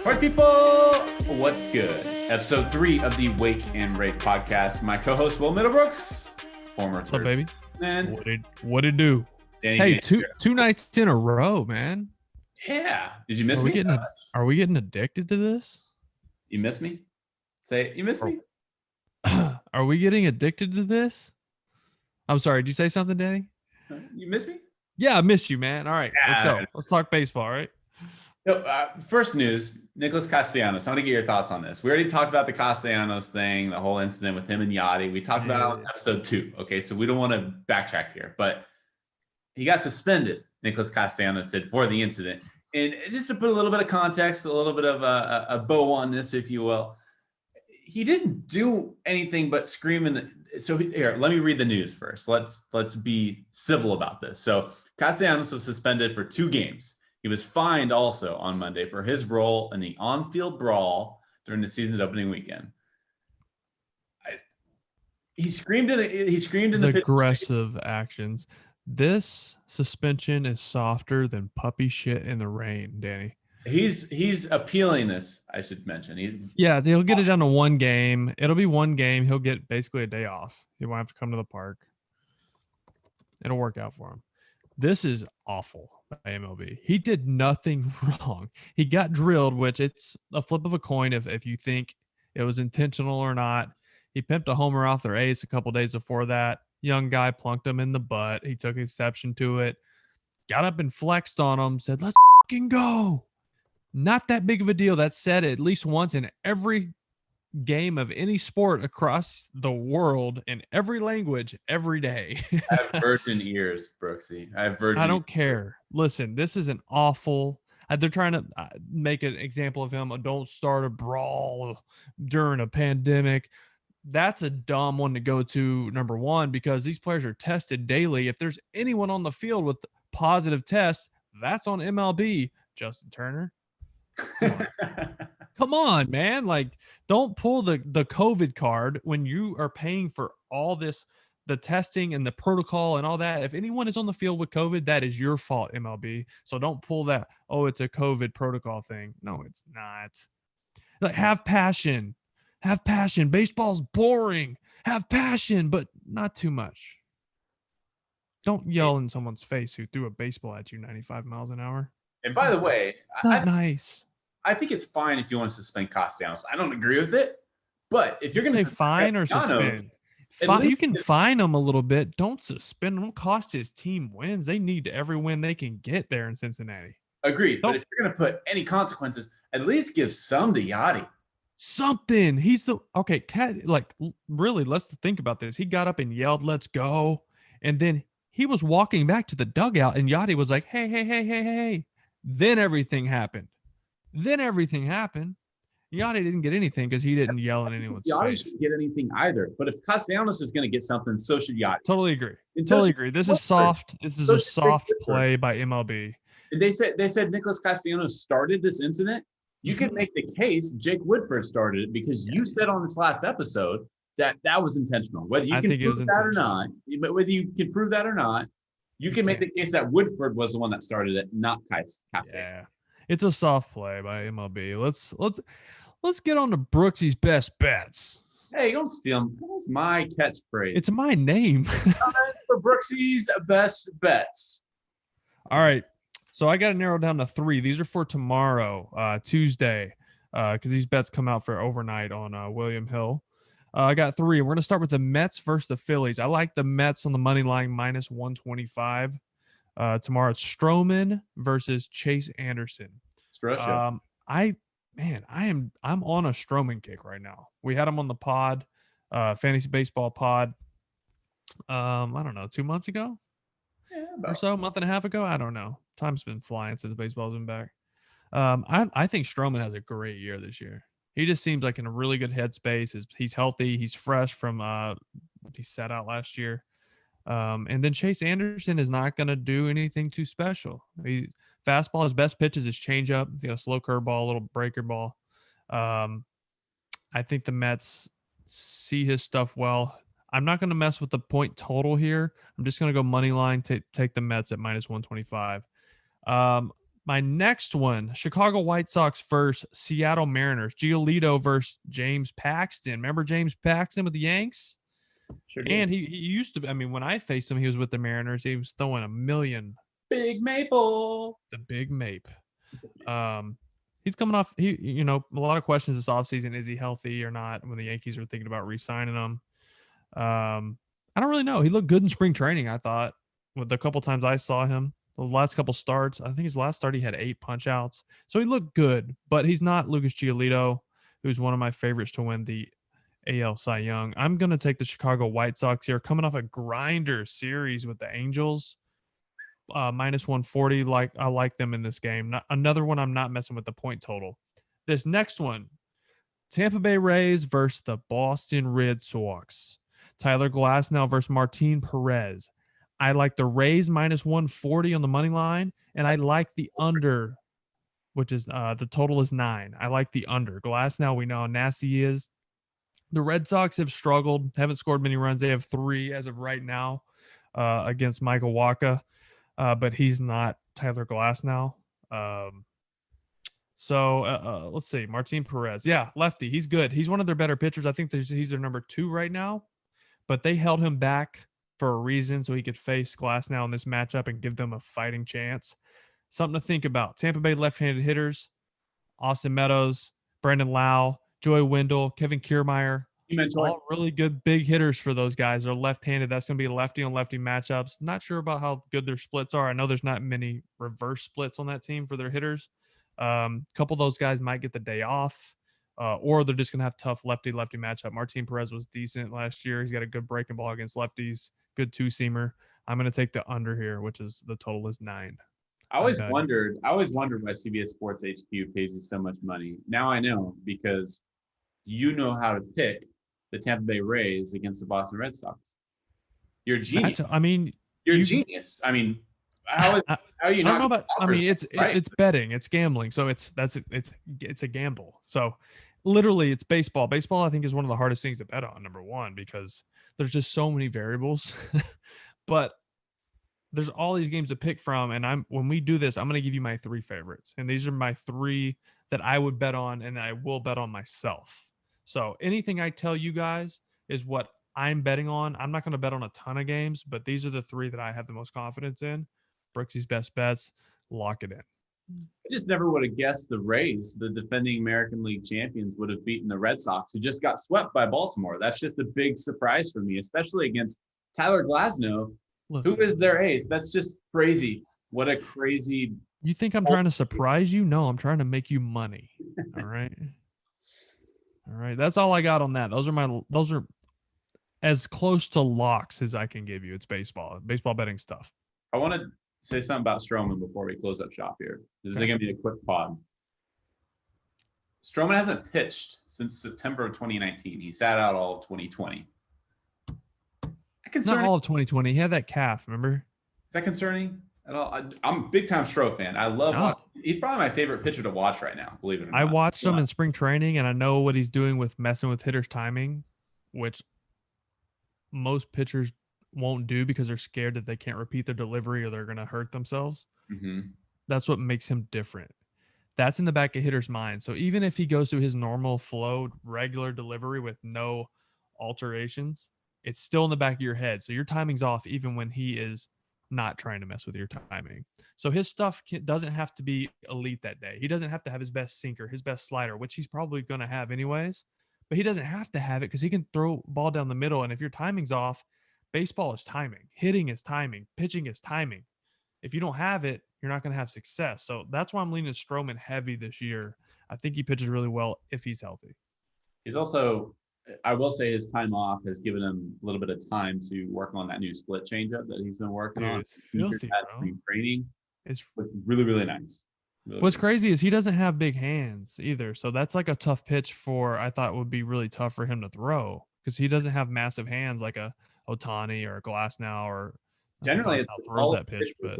All right, people, what's good? Episode 3 of the Wake and Rake podcast. My co-host, Will Middlebrooks, former What's up, baby? And what it do? Danny Hey, Vietti. two nights in a row, man. Yeah. Did you miss Are me? are we getting addicted to this? You miss me? Say it. You miss me? Are we getting addicted to this? I'm sorry. Did you say something, Danny? You miss me? Yeah, I miss you, man. All right, let's go. Let's talk baseball, all right? So, first news, Nicholas Castellanos. I want to get your thoughts on this. We already talked about the Castellanos thing, the whole incident with him and Yachty. We talked about it on episode 2. Okay, so we don't want to backtrack here, but he got suspended, Nicholas Castellanos did, for the incident. And just to put a little bit of context, a little bit of a bow on this, if you will, he didn't do anything but scream. So here, let me read the news first. Let's be civil about this. So Castellanos was suspended for 2 games. He was fined also on Monday for his role in the on-field brawl during the season's opening weekend. He screamed in the aggressive actions. This suspension is softer than puppy shit in the rain, Danny. He's appealing this, I should mention. They'll get it down to 1 game. It'll be 1 game. He'll get basically a day off. He won't have to come to the park. It'll work out for him. This is awful by MLB. He did nothing wrong. He got drilled, which it's a flip of a coin if you think it was intentional or not. He pimped a homer off their ace a couple days before that. Young guy plunked him in the butt. He took exception to it. Got up and flexed on him. Said, "Let's fucking go." Not that big of a deal. That's said at least once in every game of any sport across the world in every language every day. I have virgin ears, Brooksy. I don't care. Listen, this is an awful. They're trying to make an example of him. Don't start a brawl during a pandemic. That's a dumb one to go to, number one, because these players are tested daily. If there's anyone on the field with positive tests, that's on MLB. Justin Turner. Come on, man. Like, don't pull the COVID card when you are paying for all this, the testing and the protocol and all that. If anyone is on the field with COVID, that is your fault, MLB. So don't pull that, oh, it's a COVID protocol thing. No, it's not. Like, have passion. Have passion. Baseball's boring. Have passion, but not too much. Don't yell in someone's face who threw a baseball at you 95 miles an hour. And by the way, nice. I think it's fine if you want to suspend Castellanos. I don't agree with it, but if you're going to say fine or suspend, you can fine him a little bit. Don't suspend him. Don't cost his team wins. They need every win they can get there in Cincinnati. Agreed. But if you're going to put any consequences, at least give some to Yachty. Something. He's the okay. Really, let's think about this. He got up and yelled, "Let's go!" And then he was walking back to the dugout, and Yachty was like, "Hey!" Then everything happened. Yachty didn't get anything because he didn't yell in anyone's face. Yachty shouldn't get anything either. But if Castellanos is going to get something, so should Yachty. Totally agree. This is soft. This is a soft play by MLB. They said Nicholas Castellanos started this incident. You can make the case Jake Woodford started it because you said on this last episode that was intentional. Whether you can prove that or not, but whether you can prove that or not, you can make the case that Woodford was the one that started it, not Castellanos. Yeah. It's a soft play by MLB. Let's get on to Brooksy's best bets. Hey, don't steal them. That's my catchphrase. It's my name. For Brooksy's best bets. All right. So I got to narrow down to 3. These are for tomorrow, Tuesday, because these bets come out for overnight on William Hill. I got 3. We're going to start with the Mets versus the Phillies. I like the Mets on the money line minus 125. Tomorrow it's Stroman versus Chase Anderson. I'm on a Stroman kick right now. We had him on the pod, fantasy baseball pod. I don't know, 2 months ago or so, a month and a half ago. I don't know. Time's been flying since baseball's been back. I think Stroman has a great year this year. He just seems like in a really good headspace. He's healthy. He's fresh from he sat out last year. And then Chase Anderson is not going to do anything too special. Fastball, his best pitch is his changeup. He's got a slow curveball, a little breaker ball. I think the Mets see his stuff well. I'm not going to mess with the point total here. I'm just going to go money line, take the Mets at minus 125. My next one, Chicago White Sox versus Seattle Mariners. Giolito versus James Paxton. Remember James Paxton with the Yanks? Sure And did. he used to, I mean, when I faced him, he was with the Mariners. He was throwing a million. Big Maple. The big Mape. He's coming off, a lot of questions this offseason. Is he healthy or not when the Yankees were thinking about re-signing him? I don't really know. He looked good in spring training, I thought, with the couple times I saw him. The last couple starts, I think his last start, he had 8 punch outs. So he looked good, but he's not Lucas Giolito, who's one of my favorites to win the AL Cy Young. I'm going to take the Chicago White Sox here, coming off a grinder series with the Angels. Minus 140. I like them in this game. Another one I'm not messing with the point total. This next one, Tampa Bay Rays versus the Boston Red Sox. Tyler Glasnow versus Martin Perez. I like the Rays minus 140 on the money line, and I like the under, which is the total is 9. I like the under. Glasnow, we know how nasty he is. The Red Sox have struggled, haven't scored many runs. They have 3 as of right now against Michael Wacha, but he's not Tyler Glasnow. So let's see. Martin Perez. Yeah, lefty. He's good. He's one of their better pitchers. I think he's their number 2 right now, but they held him back for a reason so he could face Glasnow in this matchup and give them a fighting chance. Something to think about. Tampa Bay left-handed hitters, Austin Meadows, Brandon Lau, Joey Wendell, Kevin Kiermaier. All really good big hitters for those guys. They're left-handed. That's going to be lefty on lefty matchups. Not sure about how good their splits are. I know there's not many reverse splits on that team for their hitters. A couple of those guys might get the day off, or they're just going to have tough lefty-lefty matchup. Martin Perez was decent last year. He's got a good breaking ball against lefties, good two-seamer. I'm going to take the under here, which is the total is 9. I always wondered why CBS Sports HQ pays you so much money. Now I know, because you know how to pick the Tampa Bay Rays against the Boston Red Sox. You're a genius. You're a genius. I mean, how are you not? I don't know about. I mean, it's betting, it's gambling, so it's a gamble. So literally, it's baseball. Baseball, I think, is one of the hardest things to bet on. Number one, because there's just so many variables, but there's all these games to pick from. And when we do this, I'm going to give you my 3 favorites, and these are my 3 that I would bet on, and I will bet on myself. So anything I tell you guys is what I'm betting on. I'm not going to bet on a ton of games, but these are the 3 that I have the most confidence in. Brooksie's best bets. Lock it in. I just never would have guessed the Rays, the defending American League champions, would have beaten the Red Sox, who just got swept by Baltimore. That's just a big surprise for me, especially against Tyler Glasnow, who is their ace. That's just crazy. What a crazy. You think I'm trying to surprise you? No, I'm trying to make you money. All right. All right. That's all I got on that. Those are as close to locks as I can give you. It's baseball betting stuff. I want to say something about Stroman before we close up shop here. This is going to be a quick pod. Stroman hasn't pitched since September of 2019. He sat out all of 2020. Not all of 2020. He had that calf, remember? Is that concerning at all? I'm a big-time Stro fan. I love watching. He's probably my favorite pitcher to watch right now, believe it or not. I watched him in spring training, and I know what he's doing with messing with hitters' timing, which most pitchers won't do because they're scared that they can't repeat their delivery or they're going to hurt themselves. Mm-hmm. That's what makes him different. That's in the back of hitters' mind. So even if he goes through his normal flow, regular delivery with no alterations, it's still in the back of your head. So your timing's off even when he is not trying to mess with your timing. So his stuff doesn't have to be elite that day. He doesn't have to have his best sinker, his best slider, which he's probably going to have anyways. But he doesn't have to have it because he can throw ball down the middle. And if your timing's off, baseball is timing. Hitting is timing. Pitching is timing. If you don't have it, you're not going to have success. So that's why I'm leaning Stroman heavy this year. I think he pitches really well if he's healthy. He's also, I will say, his time off has given him a little bit of time to work on that new split changeup that he's been working on. It's filthy, bro. Training. It's really, really nice. What's crazy is he doesn't have big hands either. So that's like a tough pitch I thought would be really tough for him to throw because he doesn't have massive hands like a Ohtani or a Glasnow or generally it's throws that pitch, but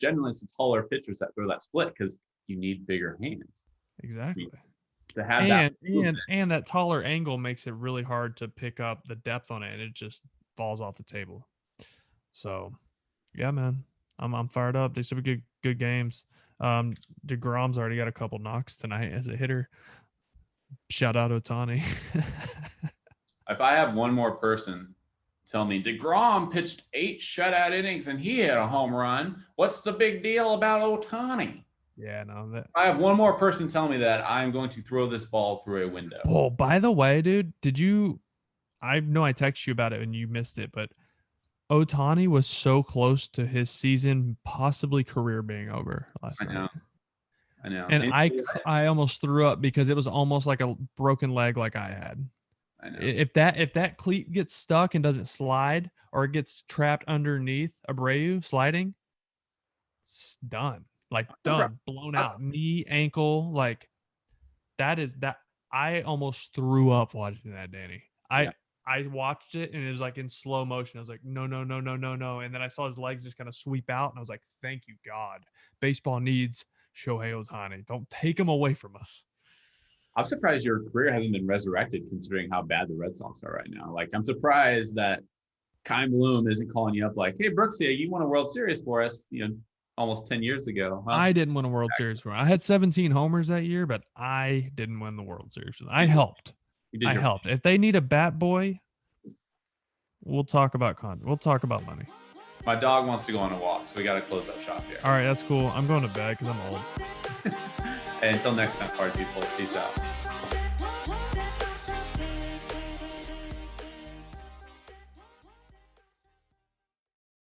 generally it's the taller pitchers that throw that split because you need bigger hands. Exactly. To have that and that taller angle makes it really hard to pick up the depth on it, and it just falls off the table. So, yeah, man. I'm fired up. They should be good games. DeGrom's already got a couple knocks tonight as a hitter. Shout out Ohtani. If I have one more person tell me DeGrom pitched 8 shutout innings and he hit a home run, what's the big deal about Ohtani? Yeah, no. That. I have one more person tell me that, I'm going to throw this ball through a window. Oh, by the way, dude, did you? I know I texted you about it and you missed it, but Ohtani was so close to his season, possibly career being over last night. I know. And I almost threw up because it was almost like a broken leg like I had. I know. If that cleat gets stuck and doesn't slide or it gets trapped underneath Abreu sliding, it's done. Like done, blown out, knee, ankle, like that. I almost threw up watching that, Danny. I watched it and it was like in slow motion. I was like, no. And then I saw his legs just kind of sweep out and I was like, thank you, God. Baseball needs Shohei Ohtani. Don't take him away from us. I'm surprised your career hasn't been resurrected considering how bad the Red Sox are right now. Like, I'm surprised that Kai Bloom isn't calling you up like, hey, Brooks, you won a World Series for us, almost 10 years ago. I didn't win a World Series for him. I had 17 homers that year, but I didn't win the World Series. I helped. I helped. If they need a bat boy, we'll talk about money. My dog wants to go on a walk, so we got to close up shop here. All right, that's cool. I'm going to bed because I'm old. Hey, until next time, party people. Peace out.